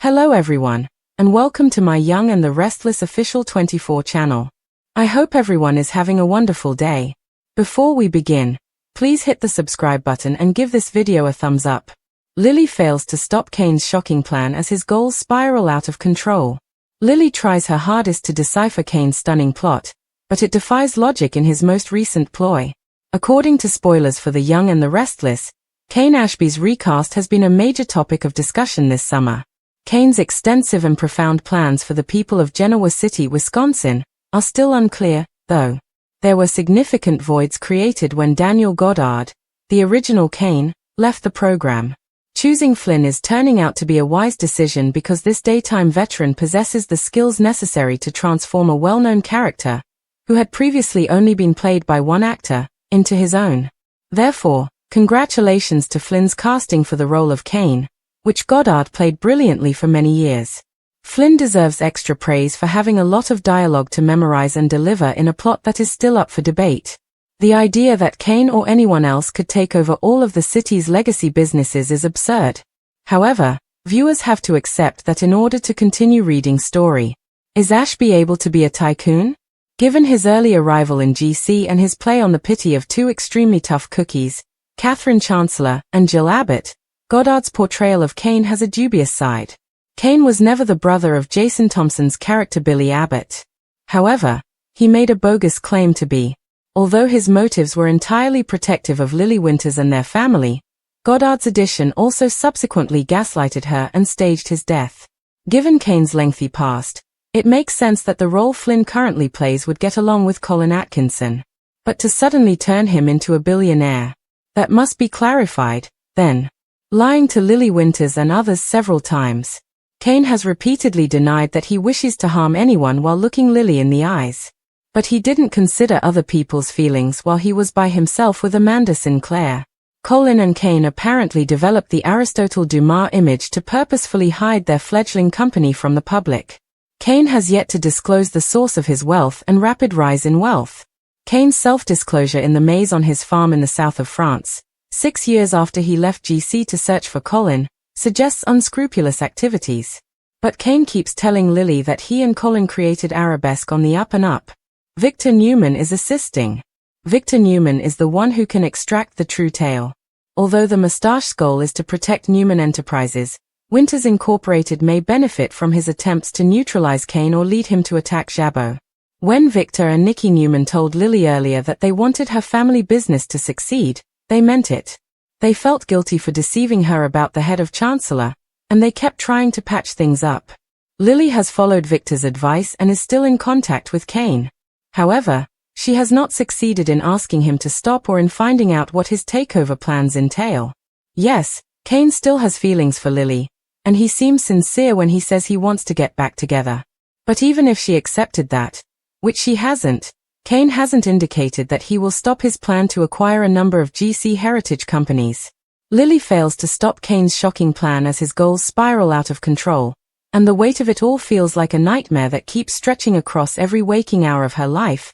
Hello everyone, and welcome to my Young and the Restless official 24 channel. I hope everyone is having a wonderful day. Before we begin, please hit the subscribe button and give this video a thumbs up. Lily fails to stop Kane's shocking plan as his goals spiral out of control. Lily tries her hardest to decipher Kane's stunning plot, but it defies logic in his most recent ploy. According to spoilers for The Young and the Restless, Kane Ashby's recast has been a major topic of discussion this summer. Kane's extensive and profound plans for the people of Genoa City, Wisconsin, are still unclear, though. There were significant voids created when Daniel Goddard, the original Kane, left the program. Choosing Flynn is turning out to be a wise decision because this daytime veteran possesses the skills necessary to transform a well-known character, who had previously only been played by one actor, into his own. Therefore, congratulations to Flynn's casting for the role of Kane, which Goddard played brilliantly for many years. Flynn deserves extra praise for having a lot of dialogue to memorize and deliver in a plot that is still up for debate. The idea that Kane or anyone else could take over all of the city's legacy businesses is absurd. However, viewers have to accept that in order to continue reading story. Is Ashby able to be a tycoon? Given his early arrival in GC and his play on the pity of two extremely tough cookies, Catherine Chancellor and Jill Abbott, Goddard's portrayal of Kane has a dubious side. Kane was never the brother of Jason Thompson's character Billy Abbott. However, he made a bogus claim to be. Although his motives were entirely protective of Lily Winters and their family, Goddard's addition also subsequently gaslighted her and staged his death. Given Kane's lengthy past, it makes sense that the role Flynn currently plays would get along with Colin Atkinson. But to suddenly turn him into a billionaire, that must be clarified, then. Lying to Lily Winters and others several times, Kane has repeatedly denied that he wishes to harm anyone while looking Lily in the eyes. But he didn't consider other people's feelings while he was by himself with Amanda Sinclair. Colin and Kane apparently developed the Aristotle Dumas image to purposefully hide their fledgling company from the public. Kane has yet to disclose the source of his wealth and rapid rise in wealth. Kane's self-disclosure in the maze on his farm in the south of France, 6 years after he left GC to search for Colin, suggests unscrupulous activities. But Kane keeps telling Lily that he and Colin created Arabesque on the up and up. Victor Newman is assisting. Victor Newman is the one who can extract the true tale. Although the Mustache goal is to protect Newman Enterprises, Winters Incorporated may benefit from his attempts to neutralize Kane or lead him to attack Jabot. When Victor and Nikki Newman told Lily earlier that they wanted her family business to succeed, they meant it. They felt guilty for deceiving her about the head of Chancellor, and they kept trying to patch things up. Lily has followed Victor's advice and is still in contact with Kane. However, she has not succeeded in asking him to stop or in finding out what his takeover plans entail. Yes, Kane still has feelings for Lily, and he seems sincere when he says he wants to get back together. But even if she accepted that, which she hasn't, Kane hasn't indicated that he will stop his plan to acquire a number of GC heritage companies. Lily fails to stop Kane's shocking plan as his goals spiral out of control, and the weight of it all feels like a nightmare that keeps stretching across every waking hour of her life.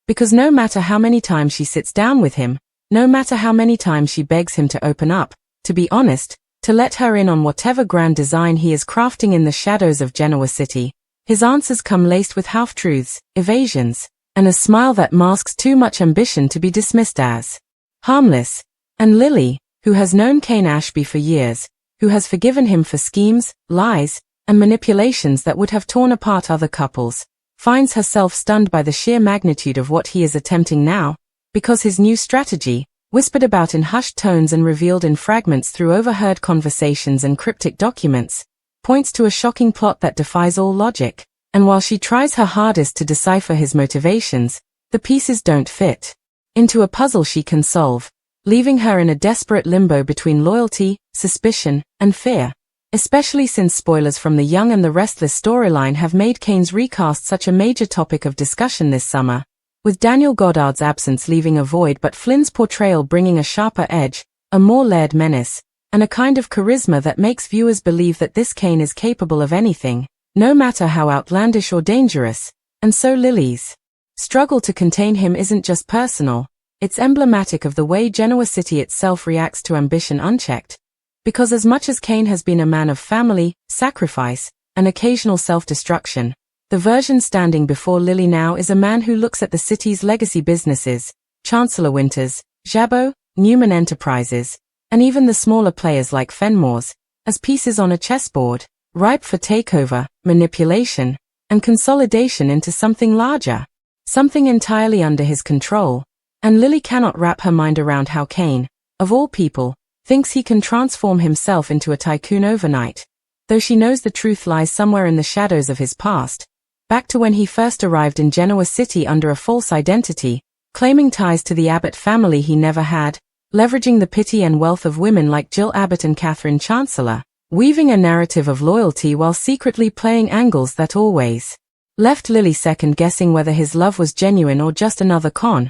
Because no matter how many times she sits down with him, no matter how many times she begs him to open up, to be honest, to let her in on whatever grand design he is crafting in the shadows of Genoa City, his answers come laced with half-truths, evasions, and a smile that masks too much ambition to be dismissed as harmless. And Lily, who has known Kane Ashby for years, who has forgiven him for schemes, lies, and manipulations that would have torn apart other couples, finds herself stunned by the sheer magnitude of what he is attempting now, because his new strategy, whispered about in hushed tones and revealed in fragments through overheard conversations and cryptic documents, points to a shocking plot that defies all logic. And while she tries her hardest to decipher his motivations, the pieces don't fit into a puzzle she can solve, leaving her in a desperate limbo between loyalty, suspicion, and fear. Especially since spoilers from The Young and the Restless storyline have made Kane's recast such a major topic of discussion this summer, with Daniel Goddard's absence leaving a void but Flynn's portrayal bringing a sharper edge, a more layered menace, and a kind of charisma that makes viewers believe that this Kane is capable of anything, no matter how outlandish or dangerous. And so Lily's struggle to contain him isn't just personal, it's emblematic of the way Genoa City itself reacts to ambition unchecked. Because as much as Cain has been a man of family, sacrifice, and occasional self-destruction, the version standing before Lily now is a man who looks at the city's legacy businesses, Chancellor Winters, Jabot, Newman Enterprises, and even the smaller players like Fenmore's, as pieces on a chessboard, ripe for takeover, manipulation, and consolidation into something larger, something entirely under his control. And Lily cannot wrap her mind around how Cain, of all people, thinks he can transform himself into a tycoon overnight, though she knows the truth lies somewhere in the shadows of his past, back to when he first arrived in Genoa City under a false identity, claiming ties to the Abbott family he never had, leveraging the pity and wealth of women like Jill Abbott and Catherine Chancellor, weaving a narrative of loyalty while secretly playing angles that always left Lily second-guessing whether his love was genuine or just another con.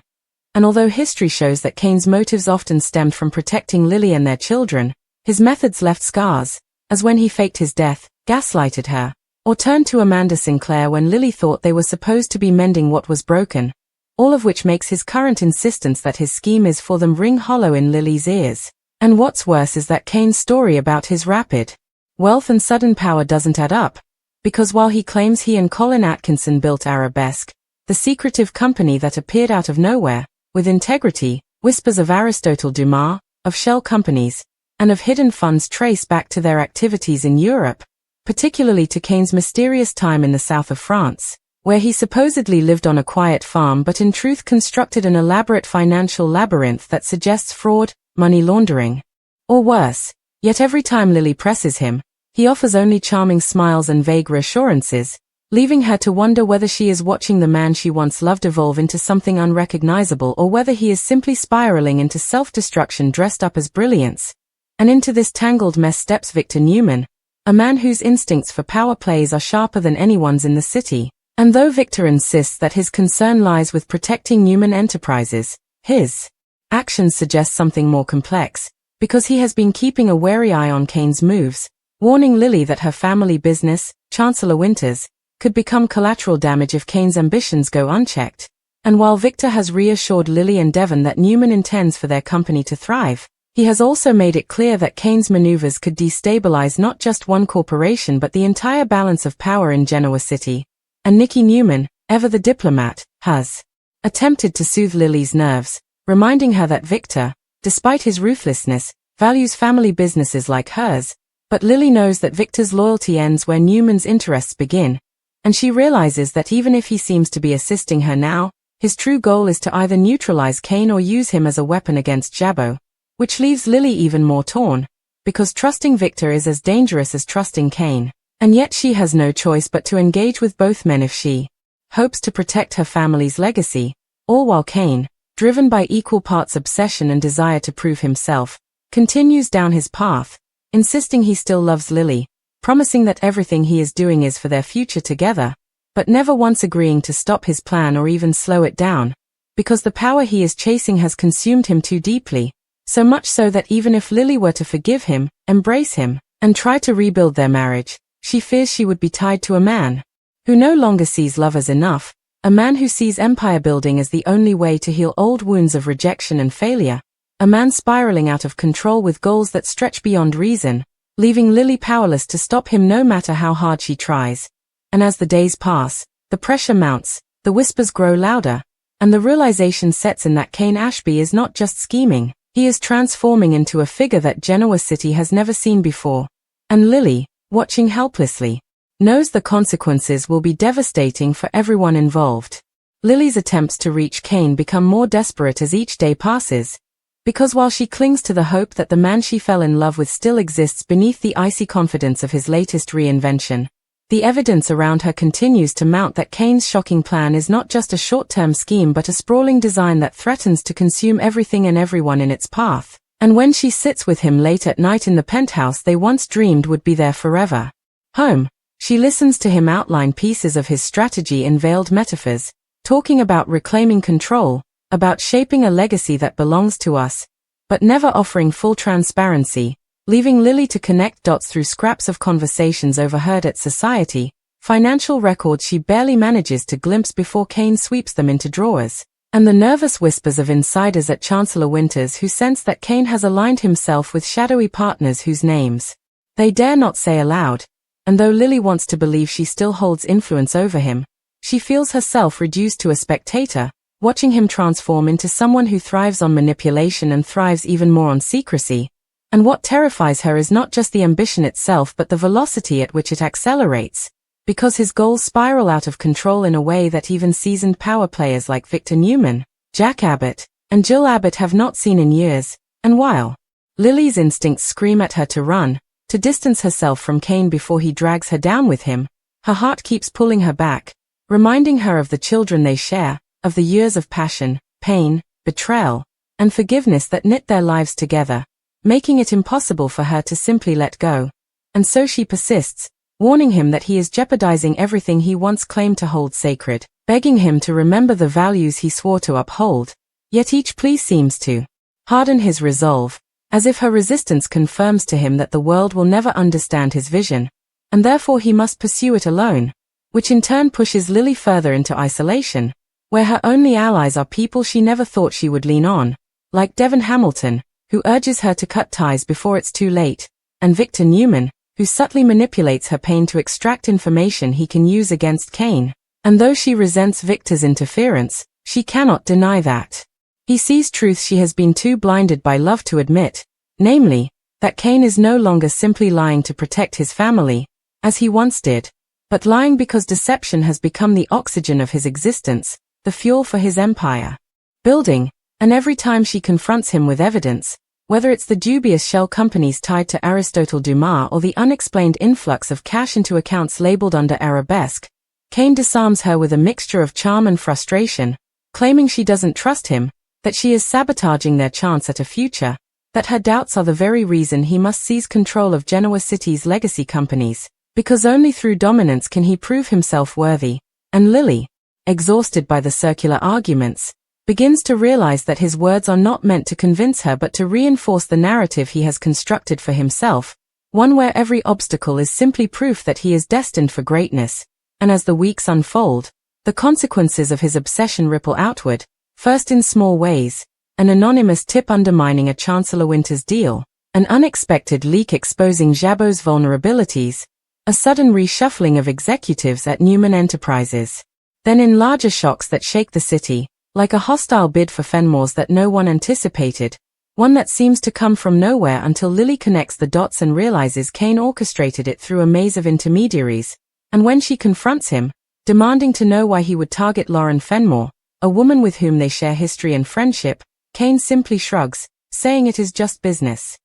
And although history shows that Cain's motives often stemmed from protecting Lily and their children, his methods left scars, as when he faked his death, gaslighted her, or turned to Amanda Sinclair when Lily thought they were supposed to be mending what was broken, all of which makes his current insistence that his scheme is for them ring hollow in Lily's ears. And what's worse is that Cain's story about his rapid wealth and sudden power doesn't add up, because while he claims he and Colin Atkinson built Arabesque, the secretive company that appeared out of nowhere, with integrity, whispers of Aristotle Dumas, of shell companies, and of hidden funds trace back to their activities in Europe, particularly to Cain's mysterious time in the south of France, where he supposedly lived on a quiet farm but in truth constructed an elaborate financial labyrinth that suggests fraud, money laundering, or worse. Yet every time Lily presses him, he offers only charming smiles and vague reassurances, leaving her to wonder whether she is watching the man she once loved evolve into something unrecognizable or whether he is simply spiraling into self-destruction dressed up as brilliance. And into this tangled mess steps Victor Newman, a man whose instincts for power plays are sharper than anyone's in the city. And though Victor insists that his concern lies with protecting Newman Enterprises, his actions suggest something more complex, because he has been keeping a wary eye on Cain's moves, warning Lily that her family business, Chancellor Winters, could become collateral damage if Cain's ambitions go unchecked. And while Victor has reassured Lily and Devon that Newman intends for their company to thrive, he has also made it clear that Cain's maneuvers could destabilize not just one corporation but the entire balance of power in Genoa City. And Nicky Newman, ever the diplomat, has attempted to soothe Lily's nerves, reminding her that Victor, despite his ruthlessness, values family businesses like hers, but Lily knows that Victor's loyalty ends where Newman's interests begin, and she realizes that even if he seems to be assisting her now, his true goal is to either neutralize Cain or use him as a weapon against Jabot, which leaves Lily even more torn, because trusting Victor is as dangerous as trusting Cain, and yet she has no choice but to engage with both men if she hopes to protect her family's legacy, all while Cain, driven by equal parts obsession and desire to prove himself, continues down his path, insisting he still loves Lily, promising that everything he is doing is for their future together, but never once agreeing to stop his plan or even slow it down, because the power he is chasing has consumed him too deeply, so much so that even if Lily were to forgive him, embrace him, and try to rebuild their marriage, she fears she would be tied to a man who no longer sees love as enough, a man who sees empire building as the only way to heal old wounds of rejection and failure, a man spiraling out of control with goals that stretch beyond reason, leaving Lily powerless to stop him no matter how hard she tries. And as the days pass, the pressure mounts, the whispers grow louder, and the realization sets in that Cain Ashby is not just scheming, he is transforming into a figure that Genoa City has never seen before. And Lily, watching helplessly, knows the consequences will be devastating for everyone involved. Lily's attempts to reach Cain become more desperate as each day passes, because while she clings to the hope that the man she fell in love with still exists beneath the icy confidence of his latest reinvention, the evidence around her continues to mount that Cain's shocking plan is not just a short-term scheme but a sprawling design that threatens to consume everything and everyone in its path. And when she sits with him late at night in the penthouse they once dreamed would be their forever home, she listens to him outline pieces of his strategy in veiled metaphors, talking about reclaiming control, about shaping a legacy that belongs to us, but never offering full transparency, leaving Lily to connect dots through scraps of conversations overheard at society, financial records she barely manages to glimpse before Cain sweeps them into drawers, And the nervous whispers of insiders at Chancellor Winters who sense that Kane has aligned himself with shadowy partners whose names they dare not say aloud. And though Lily wants to believe she still holds influence over him, she feels herself reduced to a spectator, watching him transform into someone who thrives on manipulation and thrives even more on secrecy. And what terrifies her is not just the ambition itself but the velocity at which it accelerates, because his goals spiral out of control in a way that even seasoned power players like Victor Newman, Jack Abbott, and Jill Abbott have not seen in years. And while Lily's instincts scream at her to run, to distance herself from Kane before he drags her down with him, her heart keeps pulling her back, reminding her of the children they share, of the years of passion, pain, betrayal, and forgiveness that knit their lives together, making it impossible for her to simply let go. And so she persists, warning him that he is jeopardizing everything he once claimed to hold sacred, begging him to remember the values he swore to uphold. Yet each plea seems to harden his resolve, as if her resistance confirms to him that the world will never understand his vision, and therefore he must pursue it alone, which in turn pushes Lily further into isolation, where her only allies are people she never thought she would lean on, like Devon Hamilton, who urges her to cut ties before it's too late, and Victor Newman, who subtly manipulates her pain to extract information he can use against Kane. And though she resents Victor's interference, she cannot deny that he sees truths she has been too blinded by love to admit, namely, that Kane is no longer simply lying to protect his family, as he once did, but lying because deception has become the oxygen of his existence, the fuel for his empire building. And every time she confronts him with evidence, whether it's the dubious shell companies tied to Aristotle Dumas or the unexplained influx of cash into accounts labeled under Arabesque, Kane disarms her with a mixture of charm and frustration, claiming she doesn't trust him, that she is sabotaging their chance at a future, that her doubts are the very reason he must seize control of Genoa City's legacy companies, because only through dominance can he prove himself worthy. And Lily, exhausted by the circular arguments, begins to realize that his words are not meant to convince her but to reinforce the narrative he has constructed for himself, one where every obstacle is simply proof that he is destined for greatness. And as the weeks unfold, the consequences of his obsession ripple outward, first in small ways, an anonymous tip undermining a Chancellor Winters deal, an unexpected leak exposing Jabot's vulnerabilities, a sudden reshuffling of executives at Newman Enterprises. Then in larger shocks that shake the city, like a hostile bid for Fenmore's that no one anticipated, one that seems to come from nowhere until Lily connects the dots and realizes Kane orchestrated it through a maze of intermediaries. And when she confronts him, demanding to know why he would target Lauren Fenmore, a woman with whom they share history and friendship, Kane simply shrugs, saying it is just business.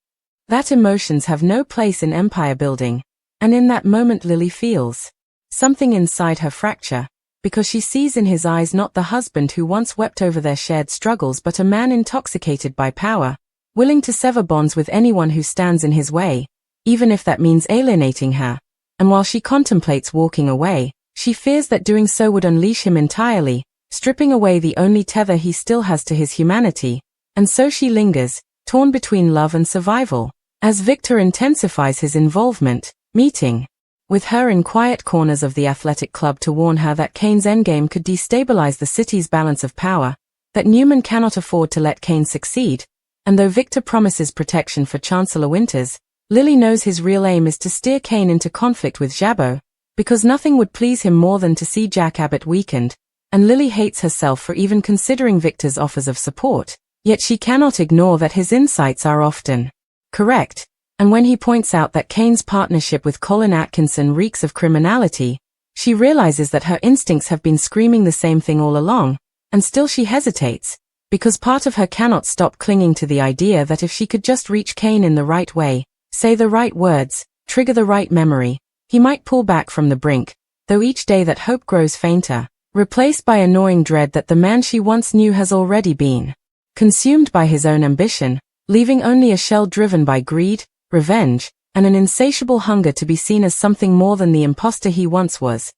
That emotions have no place in empire building, and in that moment Lily feels something inside her fracture, because she sees in his eyes not the husband who once wept over their shared struggles but a man intoxicated by power, willing to sever bonds with anyone who stands in his way, even if that means alienating her. And while she contemplates walking away, she fears that doing so would unleash him entirely, stripping away the only tether he still has to his humanity. And so she lingers, torn between love and survival, as Victor intensifies his involvement, meeting with her in quiet corners of the athletic club to warn her that Kane's endgame could destabilize the city's balance of power, that Newman cannot afford to let Kane succeed. And though Victor promises protection for Chancellor Winters, Lily knows his real aim is to steer Kane into conflict with Jabot, because nothing would please him more than to see Jack Abbott weakened, and Lily hates herself for even considering Victor's offers of support, yet she cannot ignore that his insights are often correct. And when he points out that Kane's partnership with Colin Atkinson reeks of criminality, she realizes that her instincts have been screaming the same thing all along, and still she hesitates, because part of her cannot stop clinging to the idea that if she could just reach Kane in the right way, say the right words, trigger the right memory, he might pull back from the brink, though each day that hope grows fainter, replaced by a gnawing dread that the man she once knew has already been consumed by his own ambition, leaving only a shell driven by greed, revenge, and an insatiable hunger to be seen as something more than the imposter he once was.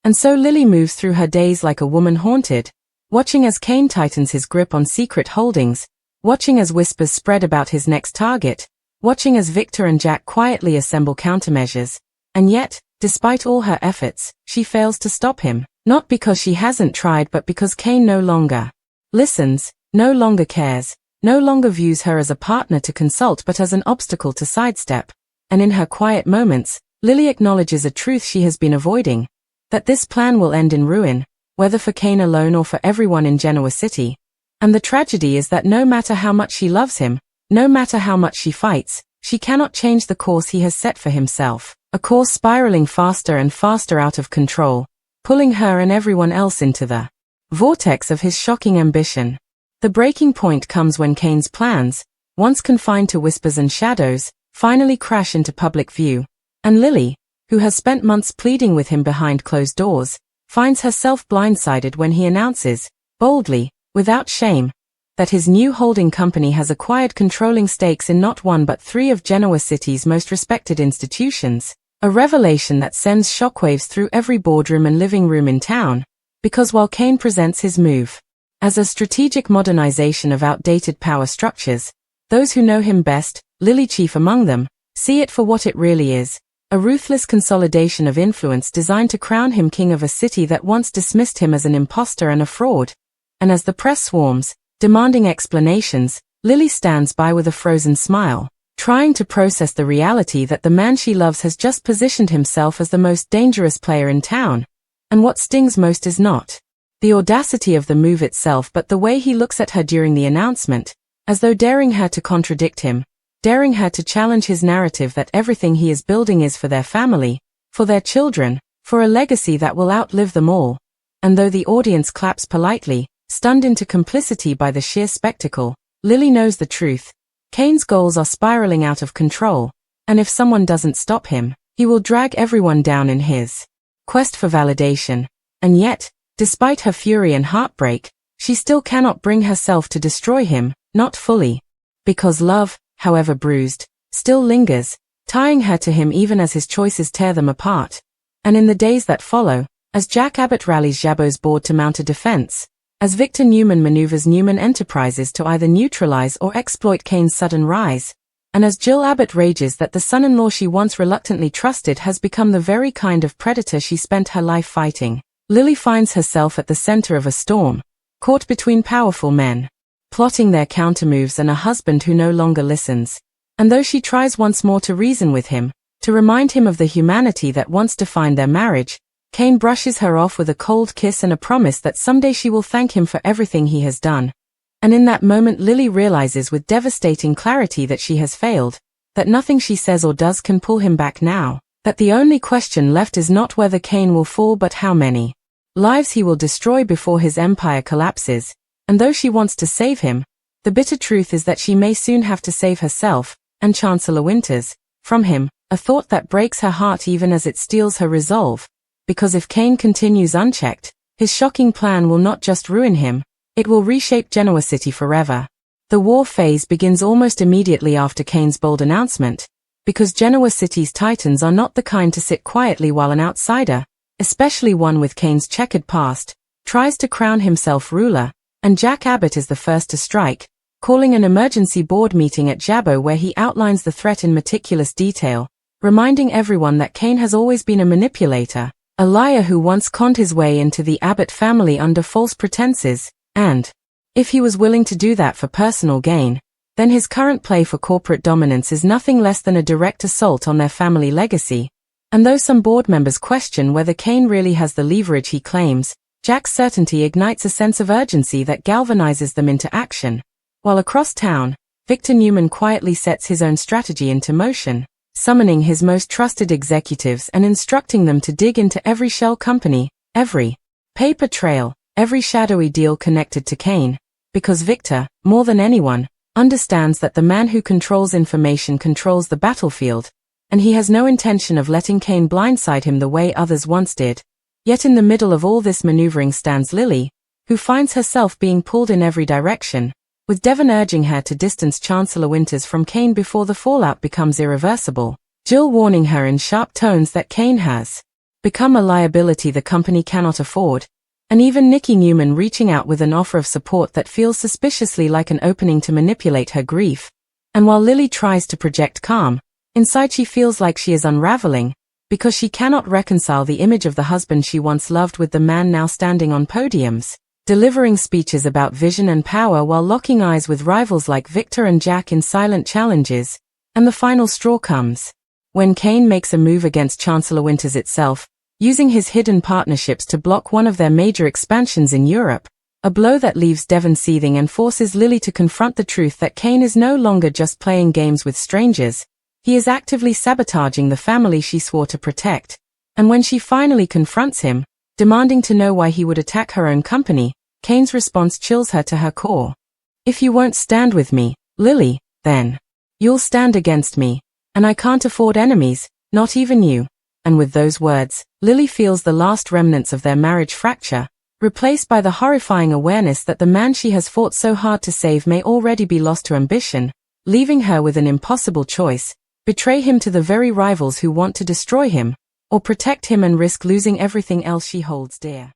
And so Lily moves through her days like a woman haunted, watching as Kane tightens his grip on secret holdings, watching as whispers spread about his next target, watching as Victor and Jack quietly assemble countermeasures. And yet, despite all her efforts, she fails to stop him, not because she hasn't tried but because Kane no longer listens, no longer cares, no longer views her as a partner to consult but as an obstacle to sidestep. And in her quiet moments, Lily acknowledges a truth she has been avoiding, that this plan will end in ruin, whether for Kane alone or for everyone in Genoa City. And the tragedy is that no matter how much she loves him, no matter how much she fights, she cannot change the course he has set for himself, a course spiraling faster and faster out of control, pulling her and everyone else into the vortex of his shocking ambition. The breaking point comes when Kane's plans, once confined to whispers and shadows, finally crash into public view, and Lily, who has spent months pleading with him behind closed doors, finds herself blindsided when he announces, boldly, without shame, that his new holding company has acquired controlling stakes in not one but three of Genoa City's most respected institutions, a revelation that sends shockwaves through every boardroom and living room in town, because while Kane presents his move as a strategic modernization of outdated power structures, those who know him best, Lily chief among them, see it for what it really is, a ruthless consolidation of influence designed to crown him king of a city that once dismissed him as an imposter and a fraud. And as the press swarms, demanding explanations, Lily stands by with a frozen smile, trying to process the reality that the man she loves has just positioned himself as the most dangerous player in town. And what stings most is not the audacity of the move itself but the way he looks at her during the announcement, as though daring her to contradict him, daring her to challenge his narrative that everything he is building is for their family, for their children, for a legacy that will outlive them all. And though the audience claps politely, stunned into complicity by the sheer spectacle, Lily knows the truth. Kane's goals are spiraling out of control, and if someone doesn't stop him, he will drag everyone down in his quest for validation. And yet, despite her fury and heartbreak, she still cannot bring herself to destroy him, not fully. Because love, however bruised, still lingers, tying her to him even as his choices tear them apart. And in the days that follow, as Jack Abbott rallies Jabot's board to mount a defense, as Victor Newman maneuvers Newman Enterprises to either neutralize or exploit Kane's sudden rise, and as Jill Abbott rages that the son-in-law she once reluctantly trusted has become the very kind of predator she spent her life fighting, Lily finds herself at the center of a storm, caught between powerful men, plotting their countermoves and a husband who no longer listens. And though she tries once more to reason with him, to remind him of the humanity that once defined their marriage, Kane brushes her off with a cold kiss and a promise that someday she will thank him for everything he has done. And in that moment Lily realizes with devastating clarity that she has failed, that nothing she says or does can pull him back now, that the only question left is not whether Kane will fall but how many lives he will destroy before his empire collapses. And though she wants to save him, the bitter truth is that she may soon have to save herself, and Chancellor Winters, from him, a thought that breaks her heart even as it steals her resolve. Because if Kane continues unchecked, his shocking plan will not just ruin him, it will reshape Genoa City forever. The war phase begins almost immediately after Kane's bold announcement, because Genoa City's titans are not the kind to sit quietly while an outsider, especially one with Kane's checkered past, tries to crown himself ruler, and Jack Abbott is the first to strike, calling an emergency board meeting at Jabot where he outlines the threat in meticulous detail, reminding everyone that Kane has always been a manipulator, a liar who once conned his way into the Abbott family under false pretenses, and, if he was willing to do that for personal gain, then his current play for corporate dominance is nothing less than a direct assault on their family legacy. And though some board members question whether Kane really has the leverage he claims, Jack's certainty ignites a sense of urgency that galvanizes them into action. While across town, Victor Newman quietly sets his own strategy into motion, summoning his most trusted executives and instructing them to dig into every shell company, every paper trail, every shadowy deal connected to Kane, because Victor, more than anyone, understands that the man who controls information controls the battlefield, and he has no intention of letting Kane blindside him the way others once did. Yet in the middle of all this maneuvering stands Lily, who finds herself being pulled in every direction, with Devon urging her to distance Chancellor Winters from Kane before the fallout becomes irreversible, Jill warning her in sharp tones that Kane has become a liability the company cannot afford, and even Nikki Newman reaching out with an offer of support that feels suspiciously like an opening to manipulate her grief. And while Lily tries to project calm, inside she feels like she is unraveling, because she cannot reconcile the image of the husband she once loved with the man now standing on podiums, delivering speeches about vision and power while locking eyes with rivals like Victor and Jack in silent challenges. And the final straw comes when Kane makes a move against Chancellor Winters itself, using his hidden partnerships to block one of their major expansions in Europe, a blow that leaves Devon seething and forces Lily to confront the truth that Kane is no longer just playing games with strangers, he is actively sabotaging the family she swore to protect. And when she finally confronts him, demanding to know why he would attack her own company, Kane's response chills her to her core. If you won't stand with me, Lily, then you'll stand against me, and I can't afford enemies, not even you. And with those words, Lily feels the last remnants of their marriage fracture, replaced by the horrifying awareness that the man she has fought so hard to save may already be lost to ambition, leaving her with an impossible choice: betray him to the very rivals who want to destroy him, or protect him and risk losing everything else she holds dear.